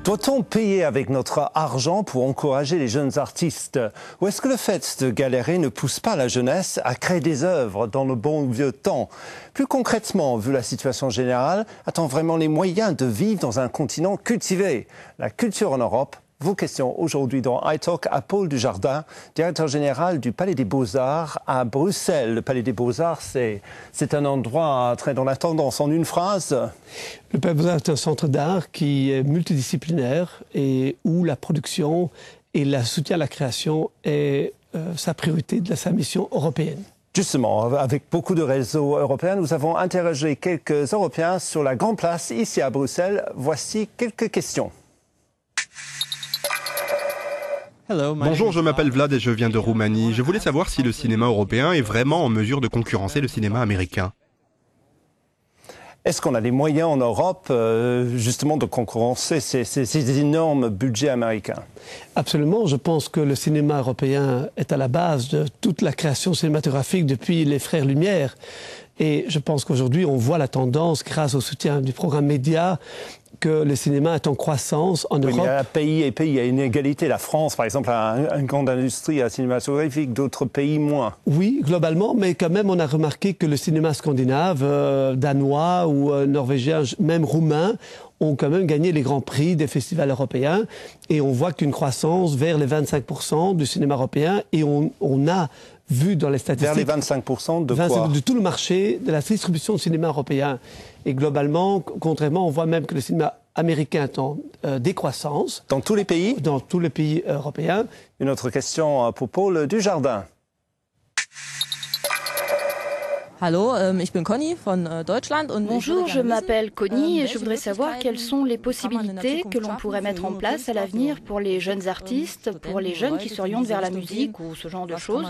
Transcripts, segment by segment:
Doit-on payer avec notre argent pour encourager les jeunes artistes? Ou est-ce que le fait de galérer ne pousse pas la jeunesse à créer des œuvres dans le bon vieux temps? Plus concrètement, vu la situation générale, a-t-on vraiment les moyens de vivre dans un continent cultivé? La culture en Europe. Vos questions aujourd'hui dans iTalk à Paul Dujardin, directeur général du Palais des Beaux-Arts à Bruxelles. Le Palais des Beaux-Arts, c'est un endroit très dans la tendance. En une phrase. Le Palais des Beaux-Arts est un centre d'art qui est multidisciplinaire et où la production et le soutien à la création est sa priorité de sa mission européenne. Justement, avec beaucoup de réseaux européens, nous avons interrogé quelques Européens sur la Grande Place ici à Bruxelles. Voici quelques questions. Bonjour, je m'appelle Vlad et je viens de Roumanie. Je voulais savoir si le cinéma européen est vraiment en mesure de concurrencer le cinéma américain. Est-ce qu'on a les moyens en Europe, justement, de concurrencer ces énormes budgets américains? Absolument. Je pense que le cinéma européen est à la base de toute la création cinématographique depuis les Frères Lumière. Et je pense qu'aujourd'hui, on voit la tendance, grâce au soutien du programme Média, que le cinéma est en croissance en Europe. Oui, mais pays et pays, il y a une égalité. La France, par exemple, a une grande industrie cinématographique, d'autres pays moins. Oui, globalement, mais quand même, on a remarqué que le cinéma scandinave, danois ou norvégien, même roumain, ont quand même gagné les grands prix des festivals européens. Et on voit qu'une croissance vers les 25% du cinéma européen. Et on a vu dans les statistiques... Vers les 25% de quoi? De tout le marché, de la distribution de cinéma européen. Et globalement, contrairement, on voit même que le cinéma américain est en décroissance. Dans tous les pays? Dans tous les pays européens. Une autre question pour Paul Dujardin. Bonjour, je m'appelle Connie et je voudrais savoir quelles sont les possibilités que l'on pourrait mettre en place à l'avenir pour les jeunes artistes, pour les jeunes qui s'orientent vers la musique ou ce genre de choses.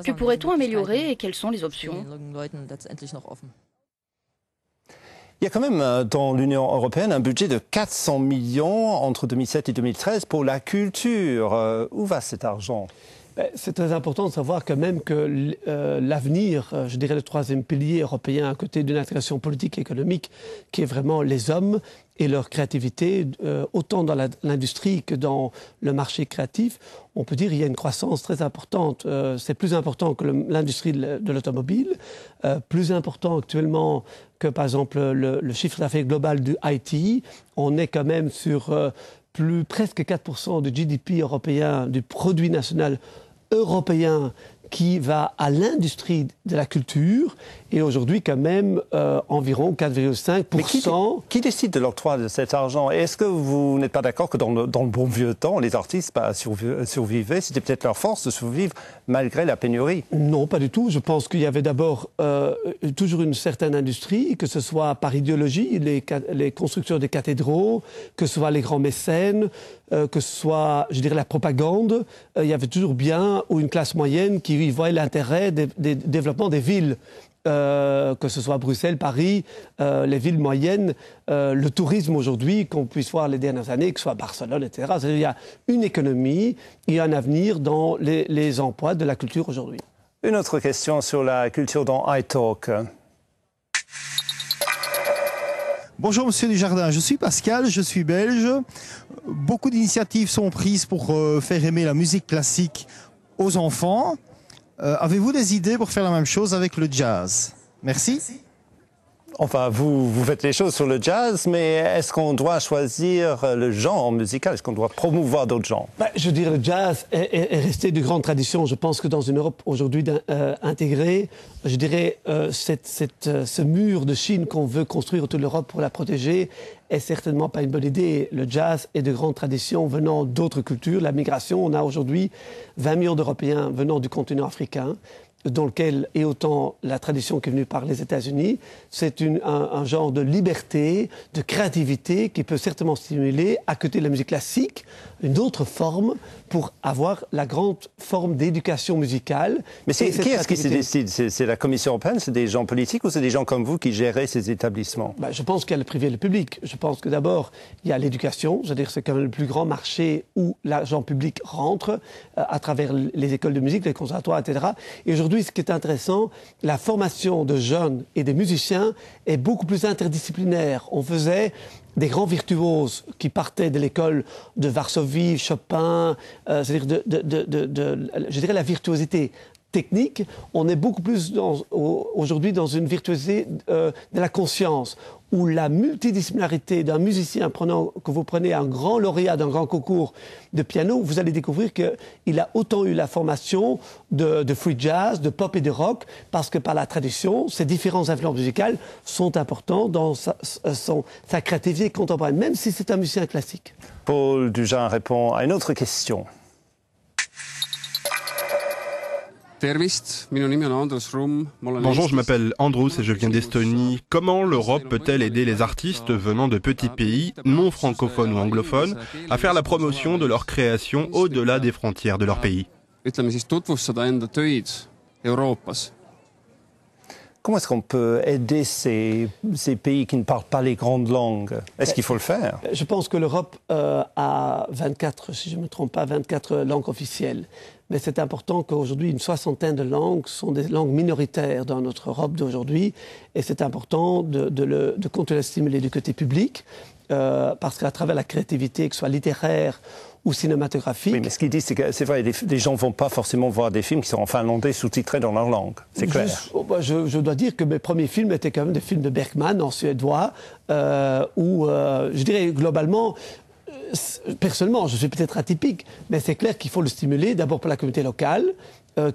Que pourrait-on améliorer et quelles sont les options? Il y a quand même dans l'Union européenne un budget de 400 millions entre 2007 et 2013 pour la culture. Où va cet argent? C'est très important de savoir quand même que l'avenir, je dirais le troisième pilier européen à côté d'une intégration politique et économique qui est vraiment les hommes et leur créativité, autant dans l'industrie que dans le marché créatif, on peut dire qu'il y a une croissance très importante. C'est plus important que l'industrie de l'automobile, plus important actuellement que par exemple le chiffre d'affaires global du IT. On est quand même sur presque 4% du GDP européen, du produit national européen qui va à l'industrie de la culture et aujourd'hui quand même environ 4,5%. Mais qui décide de l'octroi de cet argent? Est-ce que vous n'êtes pas d'accord que dans le bon vieux temps, les artistes survivaient? C'était peut-être leur force de survivre malgré la pénurie? Non, pas du tout. Je pense qu'il y avait d'abord toujours une certaine industrie, que ce soit par idéologie, les constructeurs des cathédraux, que ce soit les grands mécènes, que ce soit, je dirais, la propagande. Il y avait toujours bien ou une classe moyenne qui voyait l'intérêt des développements des villes. Que ce soit Bruxelles, Paris, les villes moyennes, le tourisme aujourd'hui, qu'on puisse voir les dernières années, que ce soit Barcelone, etc. C'est-à-dire qu'il y a une économie et un avenir dans les emplois de la culture aujourd'hui. Une autre question sur la culture dans iTalk. Bonjour Monsieur Dujardin, je suis Pascal, je suis belge. Beaucoup d'initiatives sont prises pour faire aimer la musique classique aux enfants. Avez-vous des idées pour faire la même chose avec le jazz? Merci. Enfin, vous faites les choses sur le jazz, mais est-ce qu'on doit choisir le genre musical? Est-ce qu'on doit promouvoir d'autres genres? Je dirais que le jazz est resté de grande tradition. Je pense que dans une Europe aujourd'hui intégrée, je dirais ce mur de Chine qu'on veut construire autour de l'Europe pour la protéger est certainement pas une bonne idée. Le jazz est de grande tradition venant d'autres cultures. La migration, on a aujourd'hui 20 millions d'Européens venant du continent africain, dans lequel est autant la tradition qui est venue par les États-Unis. C'est un genre de liberté, de créativité qui peut certainement stimuler, à côté de la musique classique, une autre forme pour avoir la grande forme d'éducation musicale. Mais qui est-ce qui se décide? C'est la Commission européenne? C'est des gens politiques ou c'est des gens comme vous qui gèrez ces établissements? Je pense qu'il y a le privé et le public. Je pense que d'abord, il y a l'éducation. C'est-à-dire que c'est quand même le plus grand marché où l'argent public rentre à travers les écoles de musique, les conservatoires, etc. Et aujourd'hui, ce qui est intéressant, la formation de jeunes et des musiciens est beaucoup plus interdisciplinaire. On faisait des grands virtuoses qui partaient de l'école de Varsovie, Chopin, c'est-à-dire je dirais la virtuosité technique, on est beaucoup plus aujourd'hui dans une virtuosité de la conscience, où la multidisciplinarité d'un musicien, que vous prenez un grand lauréat d'un grand concours de piano, vous allez découvrir qu'il a autant eu la formation de free jazz, de pop et de rock, parce que par la tradition, ces différentes influences musicales sont importantes dans sa créativité contemporaine, même si c'est un musicien classique. Paul Dujardin répond à une autre question. Bonjour, je m'appelle Andrus et je viens d'Estonie. Comment l'Europe peut-elle aider les artistes venant de petits pays, non francophones ou anglophones, à faire la promotion de leur création au-delà des frontières de leur pays? Comment est-ce qu'on peut aider ces pays qui ne parlent pas les grandes langues? Est-ce qu'il faut le faire? Je pense que l'Europe a 24, si je ne me trompe pas, 24 langues officielles. Mais c'est important qu'aujourd'hui, une soixantaine de langues sont des langues minoritaires dans notre Europe d'aujourd'hui. Et c'est important de continuer à stimuler du côté public, parce qu'à travers la créativité, que ce soit littéraire ou cinématographique... Oui, mais ce qu'il dit, c'est que c'est vrai, les gens ne vont pas forcément voir des films qui sont en finlandais sous-titrés dans leur langue. C'est clair. Je dois dire que mes premiers films étaient quand même des films de Bergman en suédois, où, je dirais, globalement... Personnellement, je suis peut-être atypique, mais c'est clair qu'il faut le stimuler d'abord pour la communauté locale,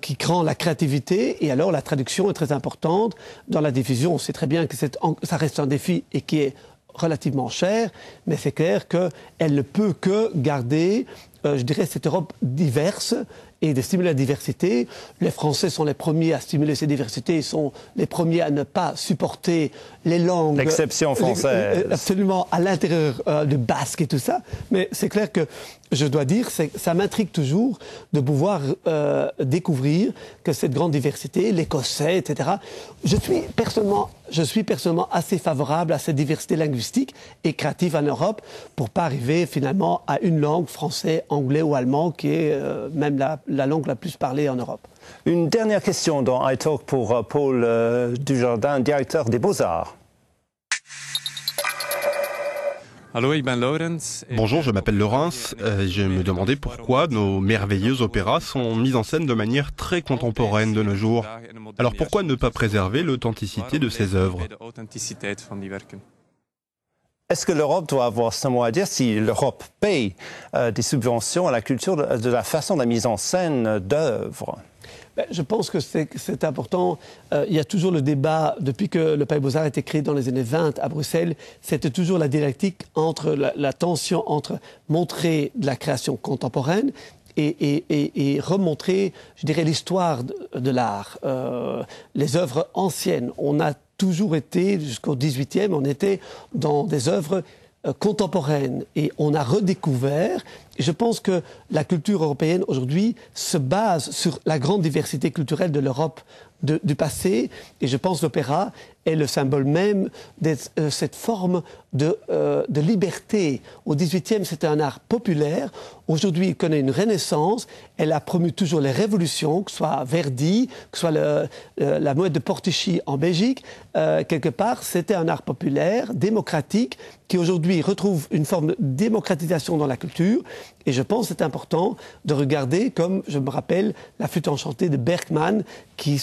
qui crée la créativité, et alors la traduction est très importante. Dans la diffusion, on sait très bien que ça reste un défi et qui est relativement cher, mais c'est clair qu'elle ne peut que garder, je dirais, cette Europe diverse et de stimuler la diversité. Les Français sont les premiers à stimuler ces diversités, ils sont les premiers à ne pas supporter les langues... L'exception française. Absolument, à l'intérieur du basque et tout ça. Mais c'est clair que, je dois dire, ça m'intrigue toujours de pouvoir découvrir que cette grande diversité, l'écossais, etc. Je suis personnellement assez favorable à cette diversité linguistique et créative en Europe pour pas arriver finalement à une langue, français, anglais ou allemand, qui est même la langue la plus parlée en Europe. Une dernière question dans iTalk pour Paul Dujardin, directeur des Beaux-Arts. Bonjour, je m'appelle Laurence. Je me demandais pourquoi nos merveilleux opéras sont mis en scène de manière très contemporaine de nos jours. Alors pourquoi ne pas préserver l'authenticité de ces œuvres? Est-ce que l'Europe doit avoir ce mot à dire si l'Europe paye des subventions à la culture de la façon de la mise en scène d'œuvres? Je pense que c'est important. Il y a toujours le débat, depuis que le Palais Beaux-Arts a été créé dans les années 20 à Bruxelles, c'était toujours la dialectique entre la tension entre montrer de la création contemporaine et remontrer, je dirais, l'histoire de l'art, les œuvres anciennes. On a toujours été, jusqu'au XVIIIe, on était dans des œuvres contemporaines et on a redécouvert. Et je pense que la culture européenne aujourd'hui se base sur la grande diversité culturelle de l'Europe du passé, et je pense que l'opéra est le symbole même de cette forme de liberté. Au XVIIIe, c'était un art populaire. Aujourd'hui, il connaît une renaissance. Elle a promu toujours les révolutions, que ce soit Verdi, que ce soit la mouette de Porticci en Belgique. Quelque part, c'était un art populaire, démocratique, qui aujourd'hui retrouve une forme de démocratisation dans la culture. Et je pense que c'est important de regarder, comme je me rappelle, la Flûte enchantée de Bergman, qui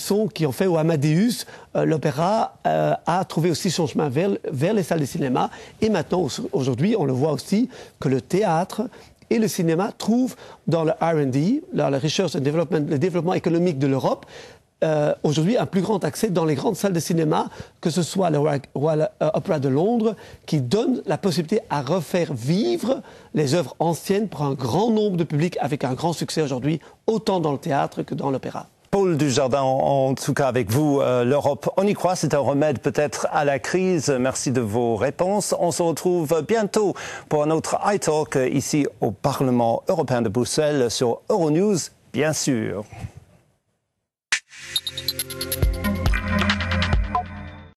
ont fait au Amadeus, l'opéra a trouvé aussi son chemin vers les salles de cinéma. Et maintenant, aujourd'hui, on le voit aussi que le théâtre et le cinéma trouvent dans le R&D, dans la recherche et le développement économique de l'Europe, aujourd'hui un plus grand accès dans les grandes salles de cinéma, que ce soit le Royal Opera de Londres, qui donne la possibilité à refaire vivre les œuvres anciennes pour un grand nombre de publics, avec un grand succès aujourd'hui, autant dans le théâtre que dans l'opéra. Paul Dujardin, en tout cas avec vous, l'Europe, on y croit, c'est un remède peut-être à la crise. Merci de vos réponses. On se retrouve bientôt pour un autre iTalk ici au Parlement européen de Bruxelles sur Euronews, bien sûr.